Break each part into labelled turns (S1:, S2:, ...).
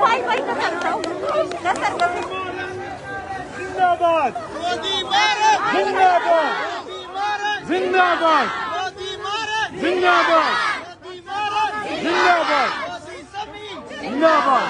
S1: भाई भाई
S2: जिंदाबाद जिंदाबाद जिंदाबाद जिंदाबाद जिंदाबाद जिंदाबाद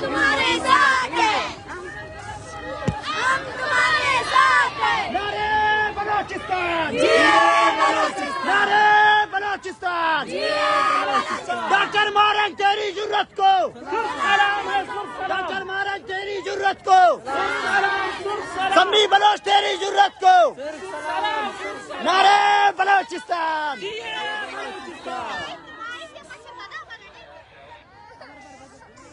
S1: तुम्हारे साथ हैं, हम तुम्हारे साथ हैं।
S2: नारे बलोचिस्तान
S1: नारे
S2: बलोचिस्तान
S1: बलोचिस्तान।
S2: डॉक्टर मारें तेरी जुर्रत को, डॉक्टर मारें तेरी जुर्रत को, सम्मी बलोच तेरी जुर्रत को। नारे बलोचिस्तान।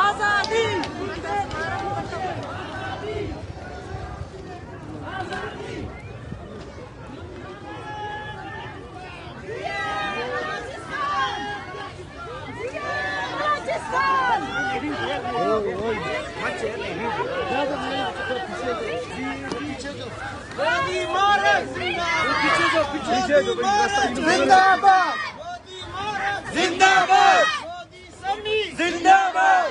S1: आजादी
S2: जिंदाबाद जिंदाबाद जिंदाबाद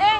S1: है